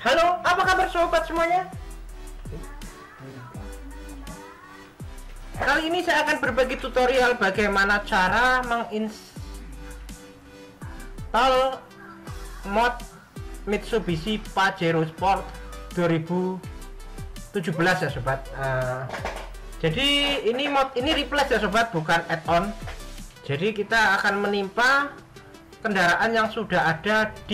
Halo, apa kabar sobat semuanya? Kali ini saya akan berbagi tutorial bagaimana cara menginstal mod Mitsubishi Pajero Sport 2017 ya sobat. Jadi ini mod ini replace ya sobat, bukan add-on. Jadi kita akan menimpa kendaraan yang sudah ada di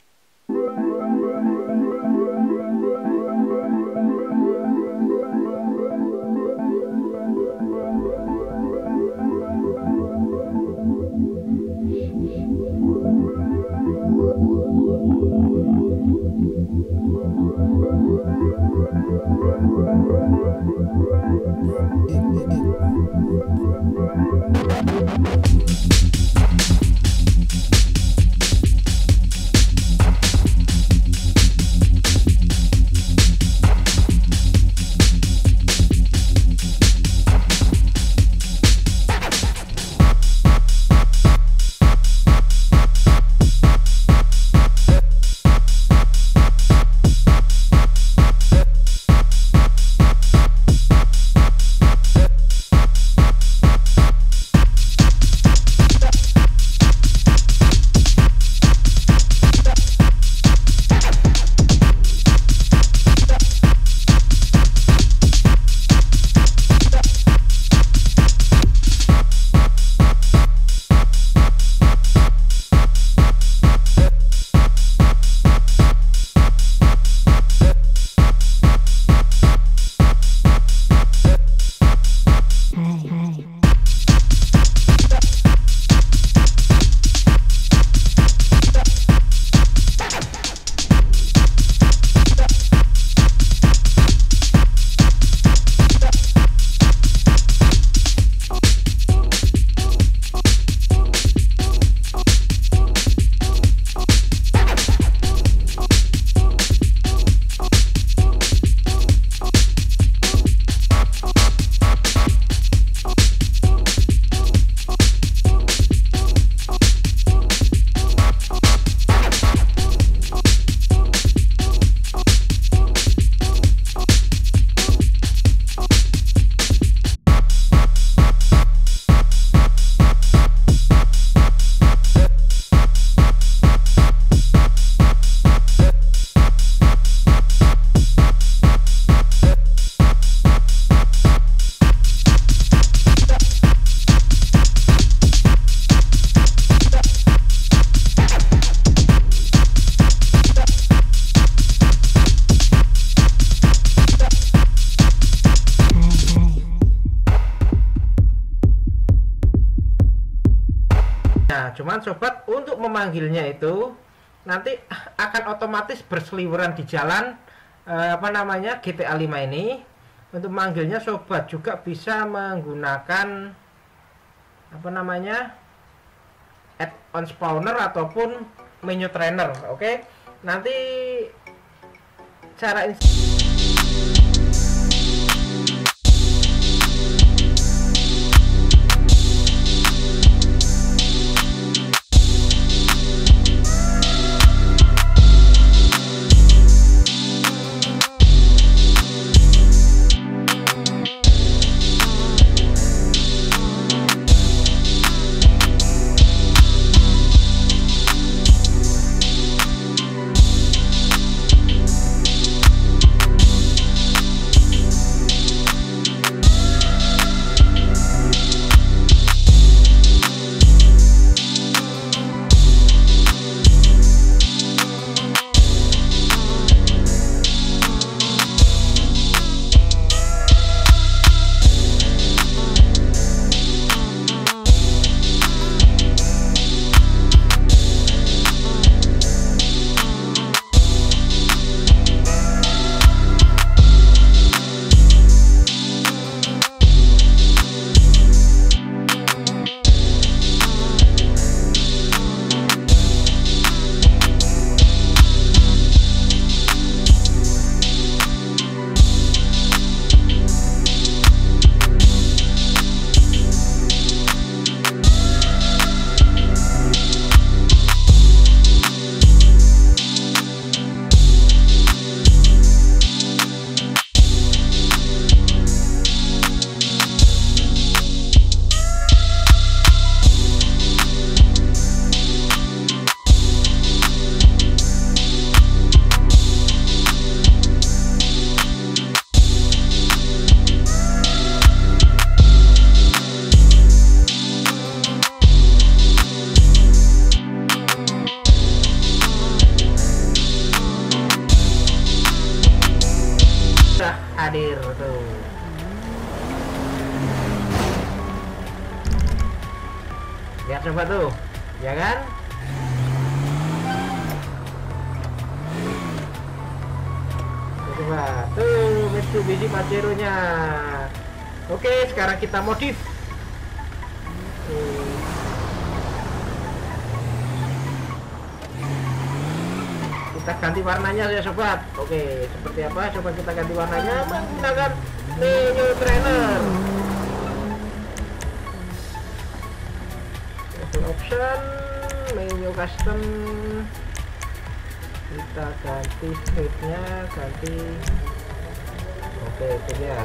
cuman sobat, untuk memanggilnya itu nanti akan otomatis berseliweran di jalan GTA 5 ini. Untuk memanggilnya sobat juga bisa menggunakan add-on spawner ataupun Menyoo trainer. Oke, nanti cara hadir tuh. Lihat coba tuh, ya kan? Coba tuh Mitsubishi Pajero nya. Oke, sekarang kita modif. Kita ganti warnanya ya sobat. Oke, seperti apa? Coba kita ganti warnanya menggunakan Menyoo trainer. Option Menyoo custom, kita ganti streetnya, ganti. Oke, itu dia.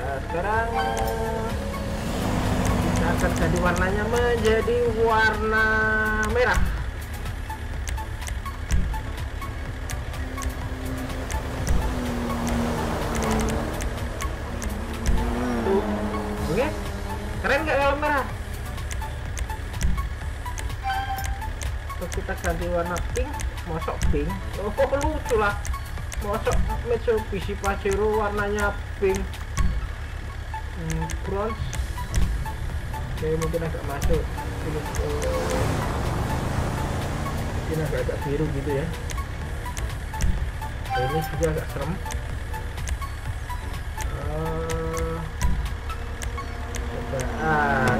Nah, sekarang kita akan ganti warnanya menjadi warna merah. Oke, keren nggak kalau merah? Terus kita ganti warna pink, mosok pink. Oh, lucu lah, mosok Mitsubishi Pajero warnanya pink. Bronze. Oke, mungkin agak masuk. Mungkin agak biru gitu ya. Ini juga agak serem.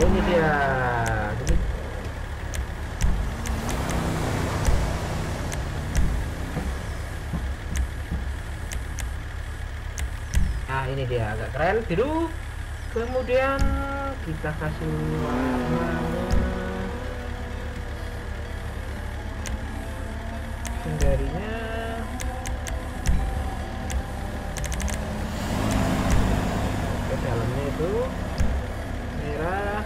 Ini dia. Nah, ini dia agak keren biru. Kemudian kita kasih warnanya secondary-nya ke dalamnya itu merah.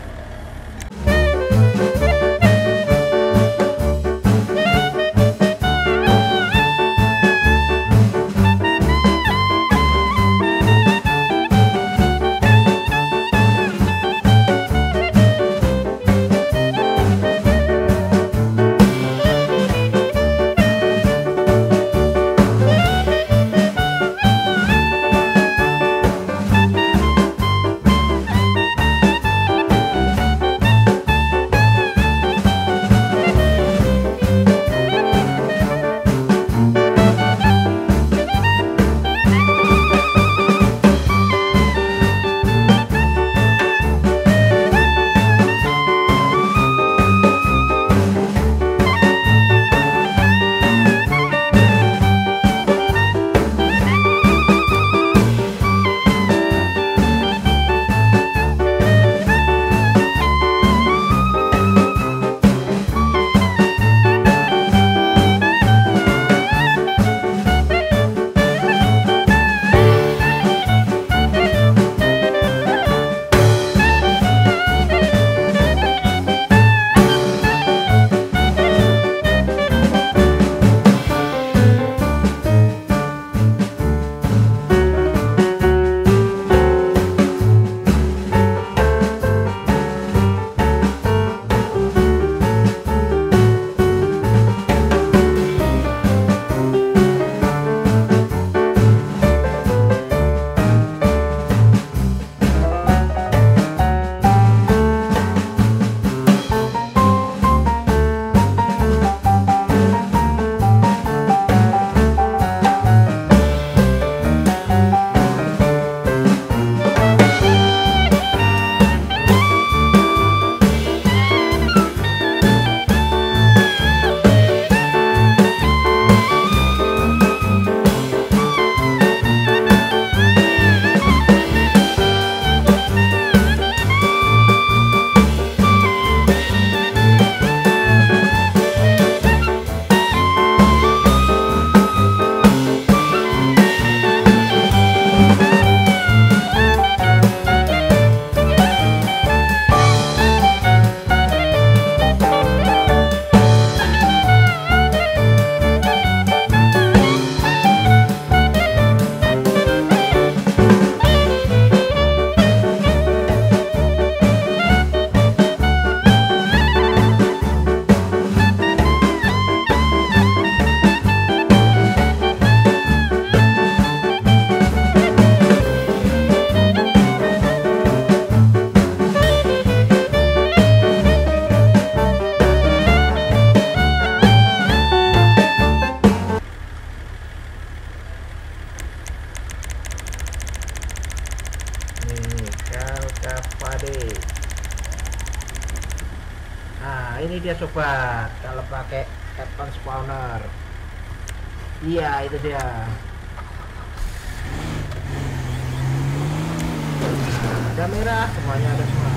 dia sobat kalau pakai add-on spawner. Iya, itu dia. Nah, ada merah, semuanya ada semua.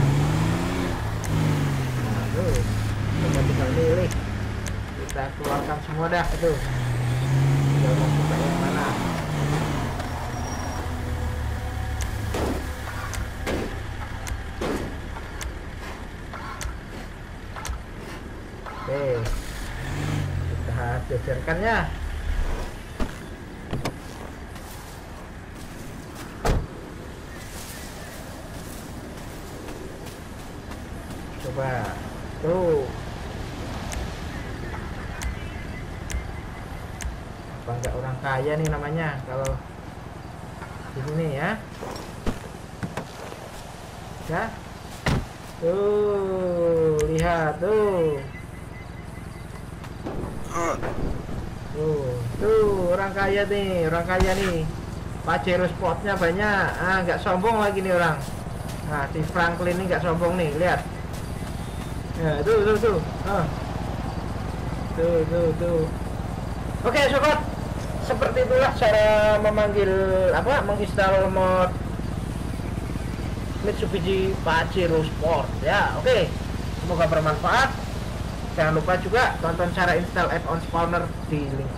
Nah, tuh kita tinggal milih, kita keluarkan semua dah itu. Tinggal mau buka yang mana. Oke, kita jajarkannya. Coba tuh, apa enggak orang kaya nih namanya kalau di sini ya. Ya, tuh lihat tuh. Tuh orang kaya nih, orang kaya nih. Pajero Sportnya banyak. Ah, nggak sombong lagi nih orang. Nah, si Franklin ini nggak sombong nih, lihat. Ya, tuh. Ah. Tuh. Oke, sobat. Seperti itulah cara menginstal mod Mitsubishi Pajero Sport. Ya, oke. Semoga bermanfaat. Jangan lupa juga tonton cara install add-on spawner di link